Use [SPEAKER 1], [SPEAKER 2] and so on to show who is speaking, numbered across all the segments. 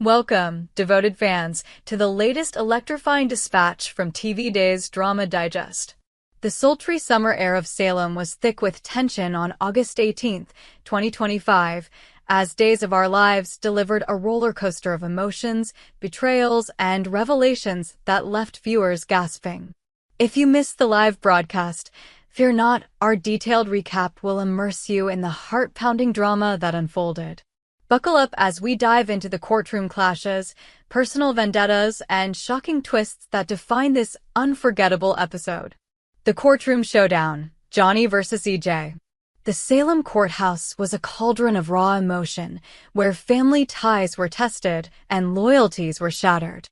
[SPEAKER 1] Welcome, devoted fans, to the latest electrifying dispatch from TV Day's Drama Digest. The sultry summer air of Salem was thick with tension on August 18, 2025, as Days of Our Lives delivered a roller coaster of emotions, betrayals, and revelations that left viewers gasping. If you missed the live broadcast, fear not, our detailed recap will immerse you in the heart-pounding drama that unfolded. Buckle up as we dive into the courtroom clashes, personal vendettas, and shocking twists that define this unforgettable episode. The Courtroom Showdown, Johnny vs. EJ. The Salem courthouse was a cauldron of raw emotion, where family ties were tested and loyalties were shattered.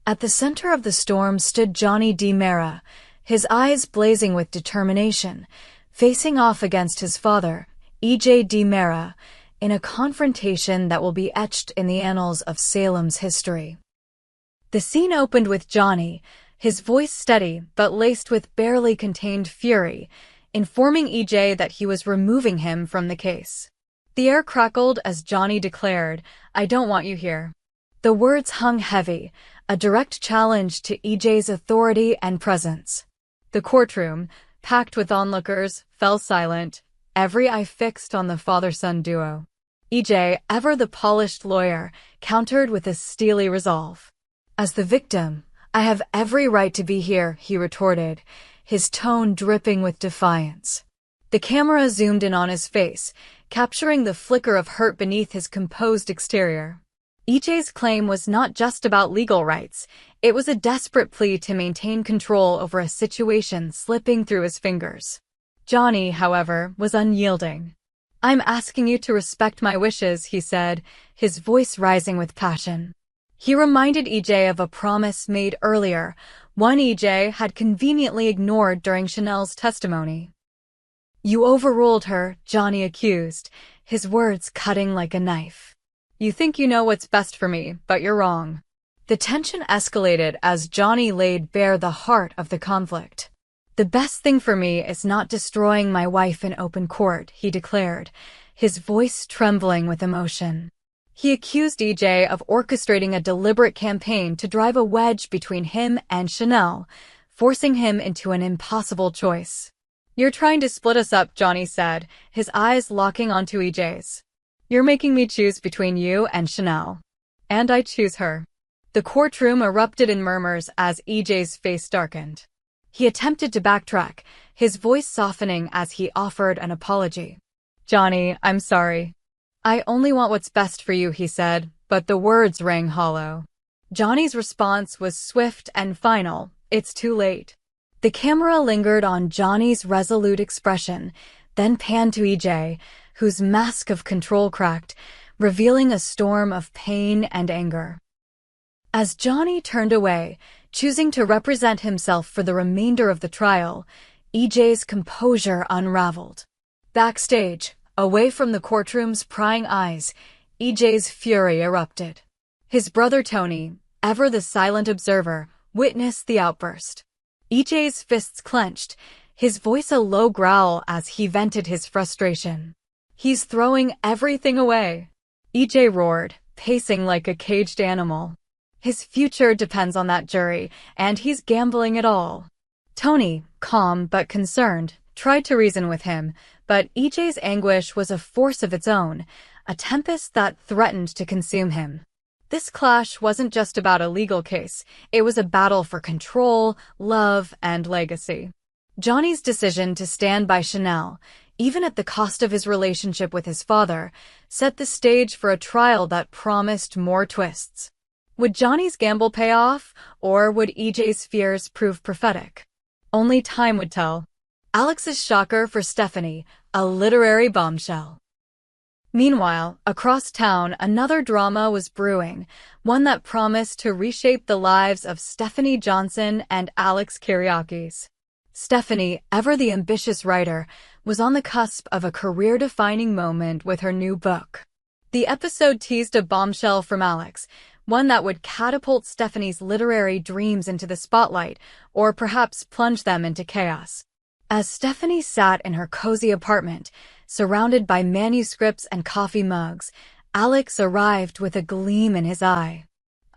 [SPEAKER 1] At the center of the storm stood Johnny DiMera, his eyes blazing with determination, facing off against his father, EJ DiMera, in a confrontation that will be etched in the annals of Salem's history. The scene opened with Johnny, his voice steady but laced with barely contained fury, informing EJ that he was removing him from the case. The air crackled as Johnny declared, "I don't want you here." The words hung heavy, a direct challenge to EJ's authority and presence. The courtroom, packed with onlookers, fell silent, every eye fixed on the father-son duo. EJ, ever the polished lawyer, countered with a steely resolve. "As the victim, I have every right to be here," he retorted, his tone dripping with defiance. The camera zoomed in on his face, capturing the flicker of hurt beneath his composed exterior. EJ's claim was not just about legal rights, it was a desperate plea to maintain control over a situation slipping through his fingers. Johnny, however, was unyielding. "I'm asking you to respect my wishes," he said, his voice rising with passion. He reminded EJ of a promise made earlier, one EJ had conveniently ignored during Chanel's testimony. "You overruled her," Johnny accused, his words cutting like a knife. "You think you know what's best for me, but you're wrong." The tension escalated as Johnny laid bare the heart of the conflict. "The best thing for me is not destroying my wife in open court," he declared, his voice trembling with emotion. He accused EJ of orchestrating a deliberate campaign to drive a wedge between him and Chanel, forcing him into an impossible choice. "You're trying to split us up," Johnny said, his eyes locking onto EJ's. "You're making me choose between you and Chanel. And I choose her." The courtroom erupted in murmurs as EJ's face darkened. He attempted to backtrack, his voice softening as he offered an apology. "Johnny, I'm sorry. I only want what's best for you," he said, but the words rang hollow. Johnny's response was swift and final, "It's too late." The camera lingered on Johnny's resolute expression, then panned to EJ, whose mask of control cracked, revealing a storm of pain and anger. As Johnny turned away, choosing to represent himself for the remainder of the trial, EJ's composure unraveled. Backstage, away from the courtroom's prying eyes, EJ's fury erupted. His brother Tony, ever the silent observer, witnessed the outburst. EJ's fists clenched, his voice a low growl as he vented his frustration. "He's throwing everything away," EJ roared, pacing like a caged animal. "His future depends on that jury, and he's gambling it all." Tony, calm but concerned, tried to reason with him, but EJ's anguish was a force of its own, a tempest that threatened to consume him. This clash wasn't just about a legal case, it was a battle for control, love, and legacy. Johnny's decision to stand by Chanel, even at the cost of his relationship with his father, set the stage for a trial that promised more twists. Would Johnny's gamble pay off, or would EJ's fears prove prophetic? Only time would tell. Alex's shocker for Stephanie, a literary bombshell. Meanwhile, across town, another drama was brewing, one that promised to reshape the lives of Stephanie Johnson and Alex Kyriakis. Stephanie, ever the ambitious writer, was on the cusp of a career-defining moment with her new book. The episode teased a bombshell from Alex, one that would catapult Stephanie's literary dreams into the spotlight, or perhaps plunge them into chaos. As Stephanie sat in her cozy apartment, surrounded by manuscripts and coffee mugs, Alex arrived with a gleam in his eye.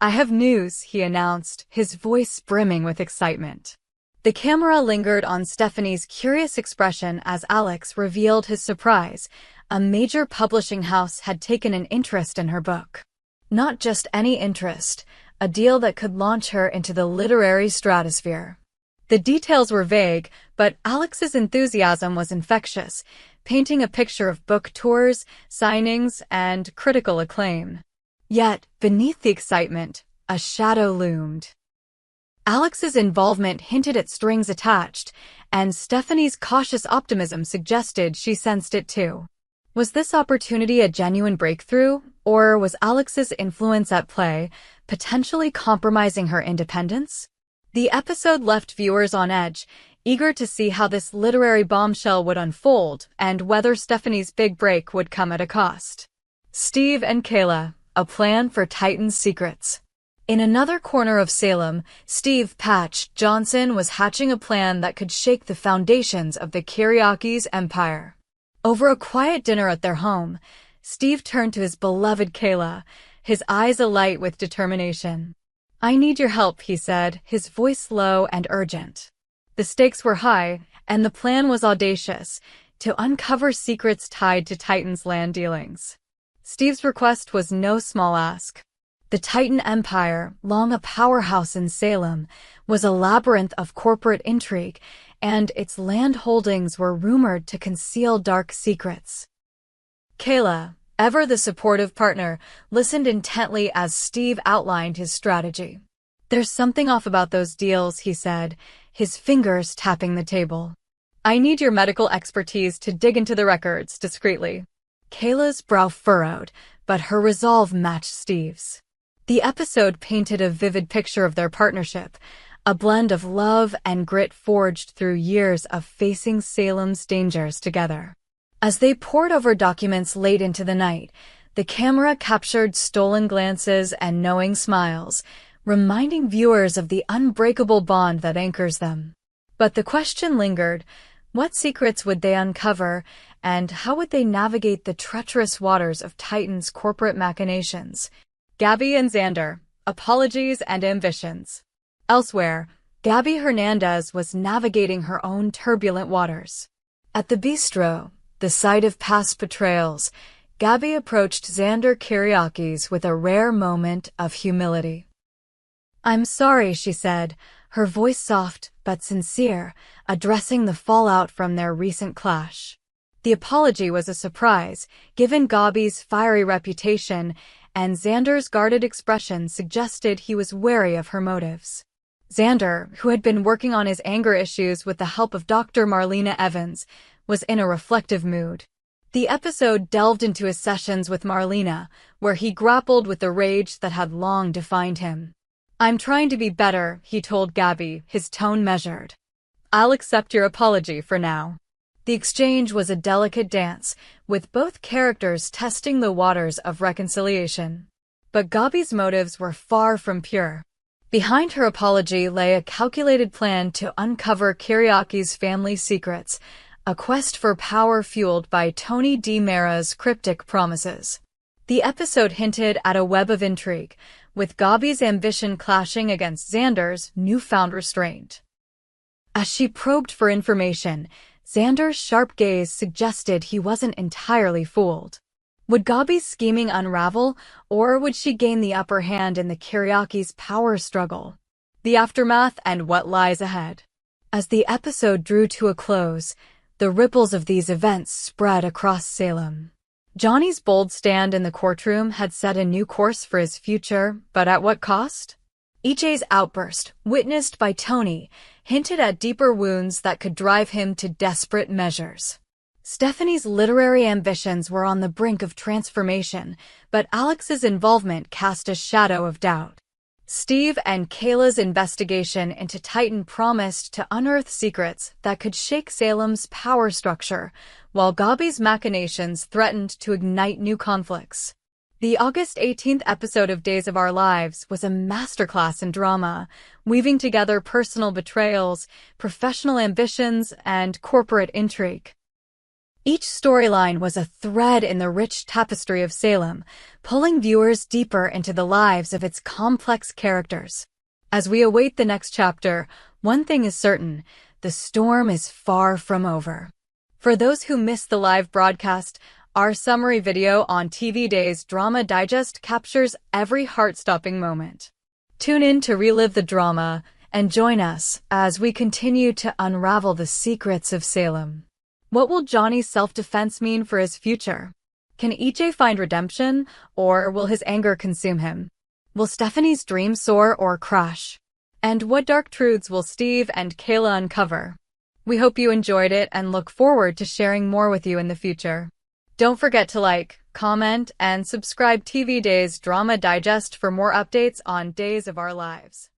[SPEAKER 1] "I have news," he announced, his voice brimming with excitement. The camera lingered on Stephanie's curious expression as Alex revealed his surprise. A major publishing house had taken an interest in her book. Not just any interest, a deal that could launch her into the literary stratosphere. The details were vague, but Alex's enthusiasm was infectious, painting a picture of book tours, signings, and critical acclaim. Yet, beneath the excitement, a shadow loomed. Alex's involvement hinted at strings attached, and Stephanie's cautious optimism suggested she sensed it too. Was this opportunity a genuine breakthrough, or was Alex's influence at play, potentially compromising her independence? The episode left viewers on edge, eager to see how this literary bombshell would unfold and whether Stephanie's big break would come at a cost. Steve and Kayla, a plan for Titan's secrets. In another corner of Salem, Steve "Patch" Johnson was hatching a plan that could shake the foundations of the Kyriakis empire. Over a quiet dinner at their home, Steve turned to his beloved Kayla, his eyes alight with determination. "I need your help," he said, his voice low and urgent. The stakes were high, and the plan was audacious, to uncover secrets tied to Titan's land dealings. Steve's request was no small ask. The Titan Empire, long a powerhouse in Salem, was a labyrinth of corporate intrigue, and its land holdings were rumored to conceal dark secrets. Kayla, ever the supportive partner, listened intently as Steve outlined his strategy. "There's something off about those deals," he said, his fingers tapping the table. "I need your medical expertise to dig into the records discreetly." Kayla's brow furrowed, but her resolve matched Steve's. The episode painted a vivid picture of their partnership, a blend of love and grit forged through years of facing Salem's dangers together. As they pored over documents late into the night, the camera captured stolen glances and knowing smiles, reminding viewers of the unbreakable bond that anchors them. But the question lingered: what secrets would they uncover, and how would they navigate the treacherous waters of Titan's corporate machinations? Gabby and Xander, apologies and ambitions. Elsewhere, Gabby Hernandez was navigating her own turbulent waters. At the bistro, the site of past betrayals, Gabby approached Xander Kyriakis with a rare moment of humility. "I'm sorry," she said, her voice soft but sincere, addressing the fallout from their recent clash. The apology was a surprise, given Gabby's fiery reputation, and Xander's guarded expression suggested he was wary of her motives. Xander, who had been working on his anger issues with the help of Dr. Marlena Evans, was in a reflective mood. The episode delved into his sessions with Marlena, where he grappled with the rage that had long defined him. "I'm trying to be better," he told Gabby, his tone measured. "I'll accept your apology for now." The exchange was a delicate dance, with both characters testing the waters of reconciliation. But Gabby's motives were far from pure. Behind her apology lay a calculated plan to uncover Kyriakis' family secrets, a quest for power fueled by Tony D. Mara's cryptic promises. The episode hinted at a web of intrigue, with Gabby's ambition clashing against Xander's newfound restraint. As she probed for information, Xander's sharp gaze suggested he wasn't entirely fooled. Would Gabby's scheming unravel, or would she gain the upper hand in the Kyriakis' power struggle? The aftermath and what lies ahead. As the episode drew to a close, the ripples of these events spread across Salem. Johnny's bold stand in the courtroom had set a new course for his future, but at what cost? EJ's outburst, witnessed by Tony, hinted at deeper wounds that could drive him to desperate measures. Stephanie's literary ambitions were on the brink of transformation, but Alex's involvement cast a shadow of doubt. Steve and Kayla's investigation into Titan promised to unearth secrets that could shake Salem's power structure, while Gabby's machinations threatened to ignite new conflicts. The August 18th episode of Days of Our Lives was a masterclass in drama, weaving together personal betrayals, professional ambitions, and corporate intrigue. Each storyline was a thread in the rich tapestry of Salem, pulling viewers deeper into the lives of its complex characters. As we await the next chapter, one thing is certain: the storm is far from over. For those who missed the live broadcast, our summary video on TV Days Drama Digest captures every heart-stopping moment. Tune in to relive the drama and join us as we continue to unravel the secrets of Salem. What will Johnny's self-defense mean for his future? Can EJ find redemption, or will his anger consume him? Will Stephanie's dream soar or crash? And what dark truths will Steve and Kayla uncover? We hope you enjoyed it and look forward to sharing more with you in the future. Don't forget to like, comment, and subscribe TV Days Drama Digest for more updates on Days of Our Lives.